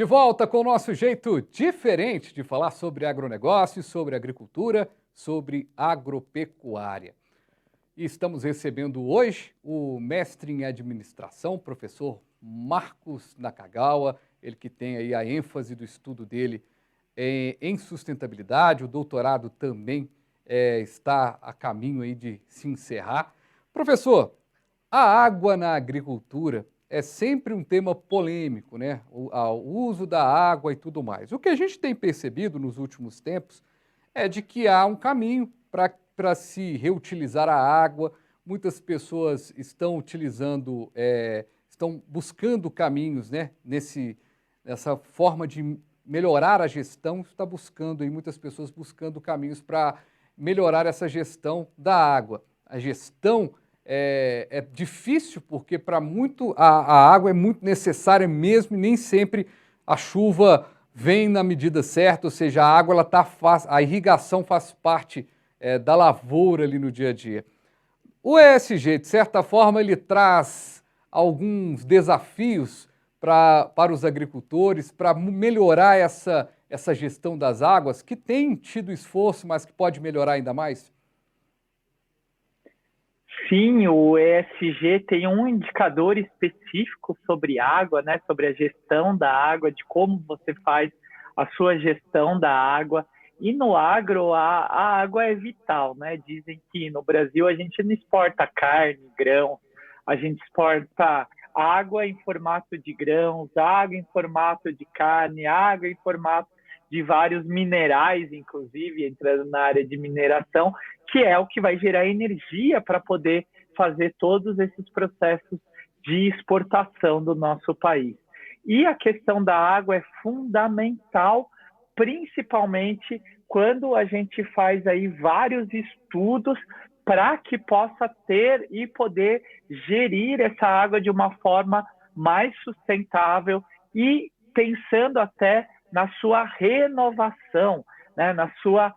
De volta com o nosso jeito diferente de falar sobre agronegócio, sobre agricultura, sobre agropecuária. E estamos recebendo hoje o mestre em administração, professor Marcos Nakagawa, ele que tem aí a ênfase do estudo dele em sustentabilidade, o doutorado também está a caminho aí de se encerrar. Professor, a água na agricultura é sempre um tema polêmico, né? O uso da água e tudo mais. O que a gente tem percebido nos últimos tempos é de que há um caminho para se reutilizar a água. Muitas pessoas estão utilizando, estão buscando caminhos, né? Nessa forma de melhorar a gestão, está buscando aí muitas pessoas buscando caminhos para melhorar essa gestão da água. A gestão é difícil porque para muito a água é muito necessária mesmo e nem sempre a chuva vem na medida certa, ou seja, a água a irrigação faz parte da lavoura ali no dia a dia. O ESG, de certa forma, ele traz alguns desafios para os agricultores, para melhorar essa gestão das águas, que tem tido esforço, mas que pode melhorar ainda mais? Sim, o ESG tem um indicador específico sobre água, né, sobre a gestão da água, de como você faz a sua gestão da água. E no agro, a água é vital, né? Dizem que no Brasil a gente não exporta carne, grãos, a gente exporta água em formato de grãos, água em formato de carne, água em formato de vários minerais, inclusive, entrando na área de mineração, que é o que vai gerar energia para poder fazer todos esses processos de exportação do nosso país. E a questão da água é fundamental, principalmente quando a gente faz aí vários estudos para que possa ter e poder gerir essa água de uma forma mais sustentável e pensando até na sua renovação, né, na sua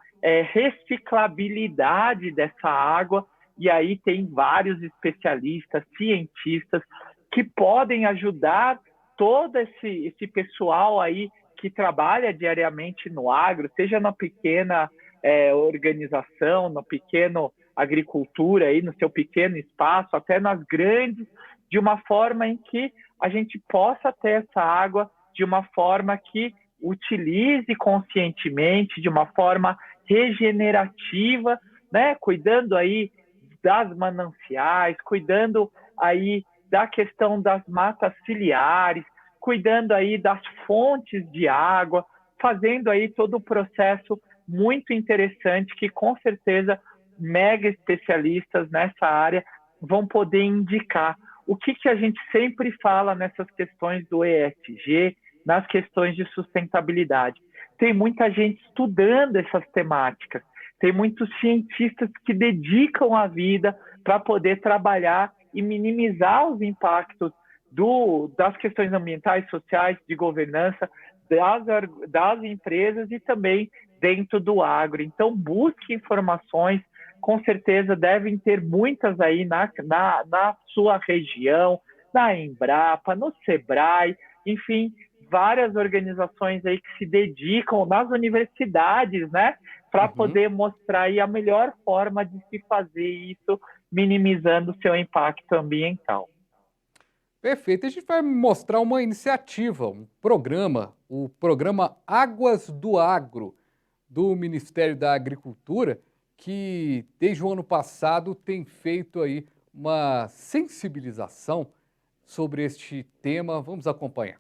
reciclabilidade dessa água. E aí tem vários especialistas, cientistas, que podem ajudar todo esse pessoal aí que trabalha diariamente no agro, seja na pequena organização, no pequeno agricultura, aí, no seu pequeno espaço, até nas grandes, de uma forma em que a gente possa ter essa água de uma forma que utilize conscientemente, de uma forma regenerativa, né? Cuidando aí das mananciais, cuidando aí da questão das matas ciliares, cuidando aí das fontes de água, fazendo aí todo o processo muito interessante que com certeza mega especialistas nessa área vão poder indicar. O que a gente sempre fala nessas questões do ESG, nas questões de sustentabilidade? Tem muita gente estudando essas temáticas, tem muitos cientistas que dedicam a vida para poder trabalhar e minimizar os impactos das questões ambientais, sociais, de governança, das empresas e também dentro do agro. Então, busque informações, com certeza devem ter muitas aí na sua região, na Embrapa, no Sebrae, enfim, várias organizações aí que se dedicam nas universidades, né, para poder mostrar aí a melhor forma de se fazer isso, minimizando o seu impacto ambiental. Perfeito. A gente vai mostrar uma iniciativa, um programa, o programa Águas do Agro, do Ministério da Agricultura, que desde o ano passado tem feito aí uma sensibilização sobre este tema. Vamos acompanhar.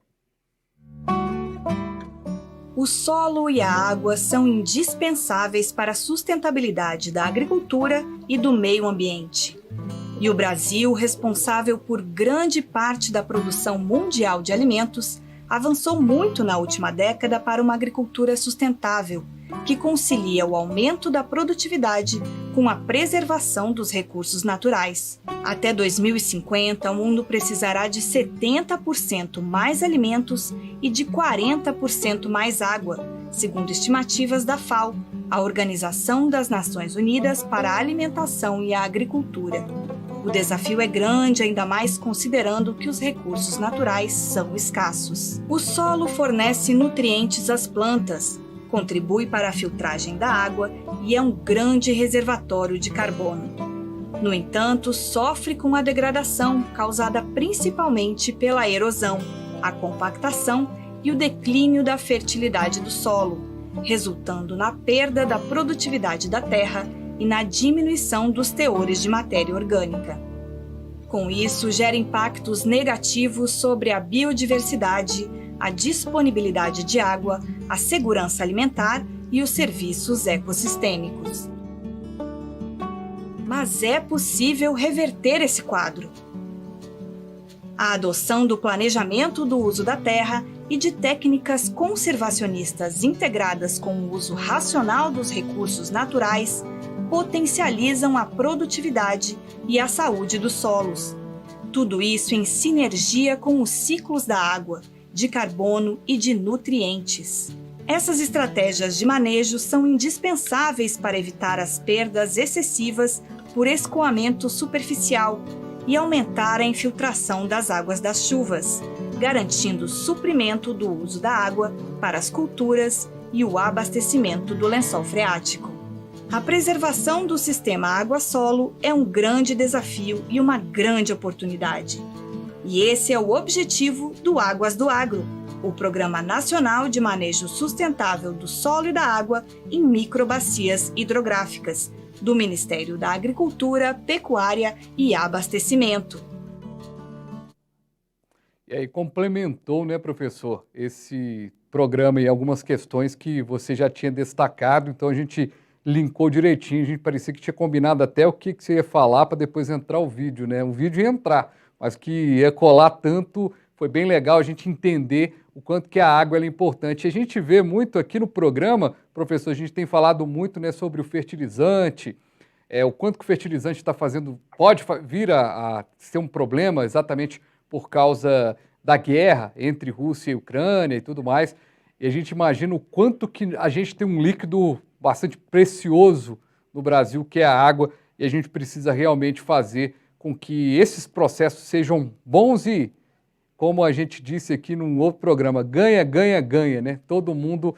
O solo e a água são indispensáveis para a sustentabilidade da agricultura e do meio ambiente. E o Brasil, responsável por grande parte da produção mundial de alimentos, avançou muito na última década para uma agricultura sustentável, que concilia o aumento da produtividade com a preservação dos recursos naturais. Até 2050, o mundo precisará de 70% mais alimentos e de 40% mais água, segundo estimativas da FAO, a Organização das Nações Unidas para a Alimentação e a Agricultura. O desafio é grande, ainda mais considerando que os recursos naturais são escassos. O solo fornece nutrientes às plantas, contribui para a filtragem da água e é um grande reservatório de carbono. No entanto, sofre com a degradação causada principalmente pela erosão, a compactação e o declínio da fertilidade do solo, resultando na perda da produtividade da terra e na diminuição dos teores de matéria orgânica. Com isso, gera impactos negativos sobre a biodiversidade, a disponibilidade de água, a segurança alimentar e os serviços ecossistêmicos. Mas é possível reverter esse quadro. A adoção do planejamento do uso da terra e de técnicas conservacionistas integradas com o uso racional dos recursos naturais potencializam a produtividade e a saúde dos solos. Tudo isso em sinergia com os ciclos da água, de carbono e de nutrientes. Essas estratégias de manejo são indispensáveis para evitar as perdas excessivas por escoamento superficial e aumentar a infiltração das águas das chuvas, garantindo o suprimento do uso da água para as culturas e o abastecimento do lençol freático. A preservação do sistema água-solo é um grande desafio e uma grande oportunidade. E esse é o objetivo do Águas do Agro, o Programa Nacional de Manejo Sustentável do Solo e da Água em Microbacias Hidrográficas, do Ministério da Agricultura, Pecuária e Abastecimento. E aí complementou, né, professor, esse programa e algumas questões que você já tinha destacado, então a gente linkou direitinho, a gente parecia que tinha combinado até o que você ia falar para depois entrar o vídeo, né? O vídeo ia entrar, mas que ia colar tanto, foi bem legal a gente entender o quanto que a água é importante. E a gente vê muito aqui no programa, professor, a gente tem falado muito, né, sobre o fertilizante, o quanto que o fertilizante está fazendo, pode vir a ser um problema exatamente por causa da guerra entre Rússia e Ucrânia e tudo mais. E a gente imagina o quanto que a gente tem um líquido bastante precioso no Brasil, que é a água, e a gente precisa realmente fazer com que esses processos sejam bons e, como a gente disse aqui num outro programa, ganha, ganha, ganha, né? Todo mundo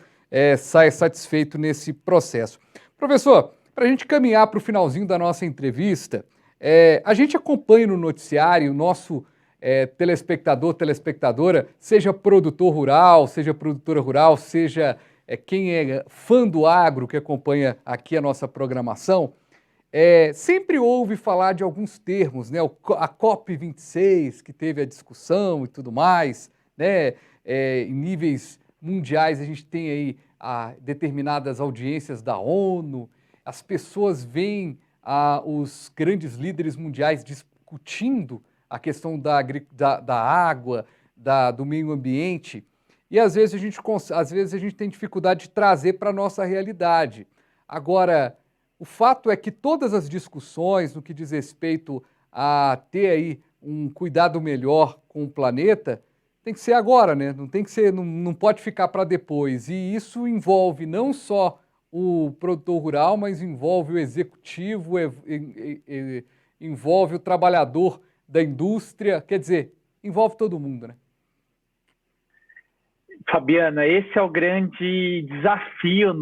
sai satisfeito nesse processo. Professor, para a gente caminhar para o finalzinho da nossa entrevista, a gente acompanha no noticiário, nosso telespectador, telespectadora, seja produtor rural, seja produtora rural, seja quem é fã do agro que acompanha aqui a nossa programação, sempre ouve falar de alguns termos, né? A COP26, que teve a discussão e tudo mais, né? Em níveis mundiais a gente tem aí determinadas audiências da ONU, as pessoas veem os grandes líderes mundiais discutindo a questão da água, do meio ambiente, e às vezes a gente tem dificuldade de trazer para a nossa realidade. Agora, o fato é que todas as discussões no que diz respeito a ter aí um cuidado melhor com o planeta, tem que ser agora, né? Não tem que ser, não pode ficar para depois. E isso envolve não só o produtor rural, mas envolve o executivo, envolve o trabalhador da indústria, quer dizer, envolve todo mundo, né? Fabiana, esse é o grande desafio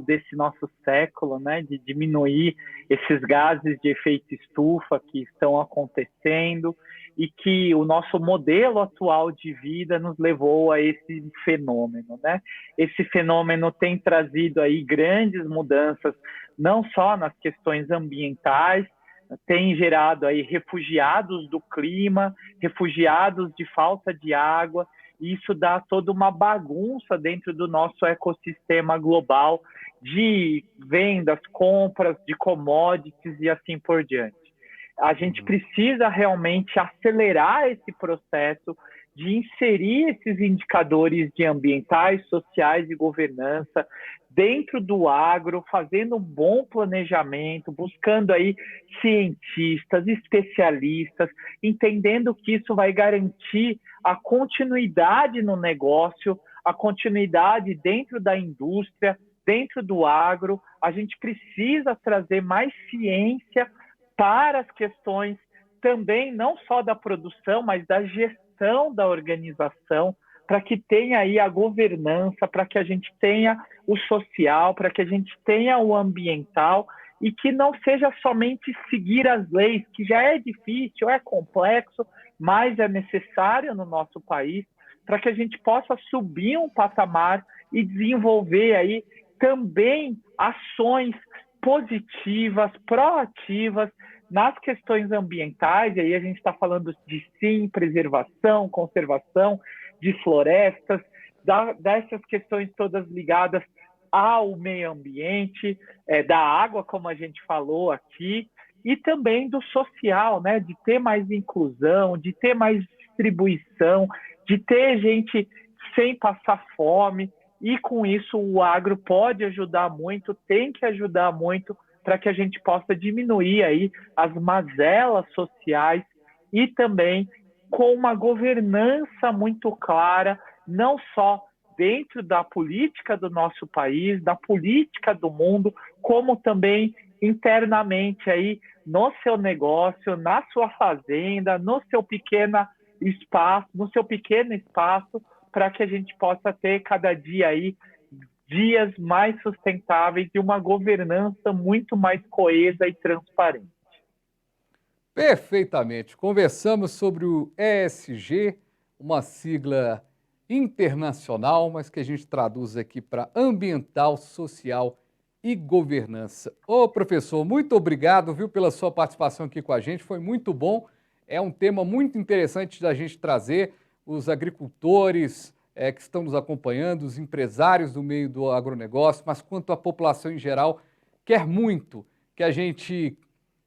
desse nosso século, né? De diminuir esses gases de efeito estufa que estão acontecendo e que o nosso modelo atual de vida nos levou a esse fenômeno, né? Esse fenômeno tem trazido aí grandes mudanças, não só nas questões ambientais, tem gerado aí refugiados do clima, refugiados de falta de água, e isso dá toda uma bagunça dentro do nosso ecossistema global de vendas, compras de commodities e assim por diante. A gente precisa realmente acelerar esse processo de inserir esses indicadores de ambientais, sociais e governança dentro do agro, fazendo um bom planejamento, buscando aí cientistas, especialistas, entendendo que isso vai garantir a continuidade no negócio, a continuidade dentro da indústria, dentro do agro. A gente precisa trazer mais ciência para as questões também não só da produção, mas da gestão da organização, para que tenha aí a governança, para que a gente tenha o social, para que a gente tenha o ambiental, e que não seja somente seguir as leis, que já é difícil, é complexo, mas é necessário no nosso país, para que a gente possa subir um patamar e desenvolver aí também ações positivas, proativas nas questões ambientais. E aí a gente está falando de sim, preservação, conservação de florestas, dessas questões todas ligadas ao meio ambiente, da água, como a gente falou aqui, e também do social, né? De ter mais inclusão, de ter mais distribuição, de ter gente sem passar fome, e com isso o agro pode ajudar muito, tem que ajudar muito, para que a gente possa diminuir aí as mazelas sociais e também com uma governança muito clara, não só dentro da política do nosso país, da política do mundo, como também internamente aí no seu negócio, na sua fazenda, no seu pequeno espaço, para que a gente possa ter cada dia aí dias mais sustentáveis e uma governança muito mais coesa e transparente. Perfeitamente. Conversamos sobre o ESG, uma sigla internacional, mas que a gente traduz aqui para ambiental, social e governança. Ô, professor, muito obrigado, viu, pela sua participação aqui com a gente, foi muito bom. É um tema muito interessante da gente trazer. Os agricultores que estão nos acompanhando, os empresários do meio do agronegócio, mas quanto à população em geral, quer muito que a gente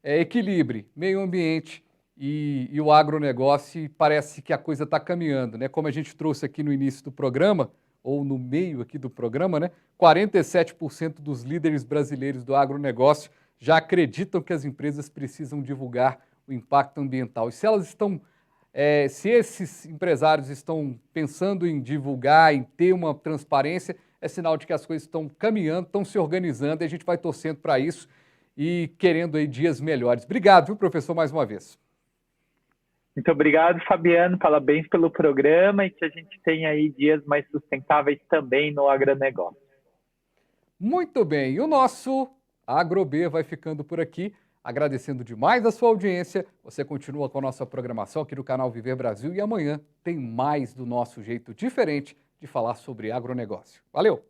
equilibre meio ambiente e o agronegócio, e parece que a coisa está caminhando, né? Como a gente trouxe aqui no início do programa, ou no meio aqui do programa, né? 47% dos líderes brasileiros do agronegócio já acreditam que as empresas precisam divulgar o impacto ambiental. E se elas estão, se esses empresários estão pensando em divulgar, em ter uma transparência, é sinal de que as coisas estão caminhando, estão se organizando, e a gente vai torcendo para isso e querendo aí dias melhores. Obrigado, viu, professor, mais uma vez. Muito obrigado, Fabiano. Parabéns pelo programa e que a gente tenha aí dias mais sustentáveis também no agronegócio. Muito bem. E o nosso AgroB vai ficando por aqui. Agradecendo demais a sua audiência. Você continua com a nossa programação aqui no canal Viver Brasil e amanhã tem mais do nosso jeito diferente de falar sobre agronegócio. Valeu!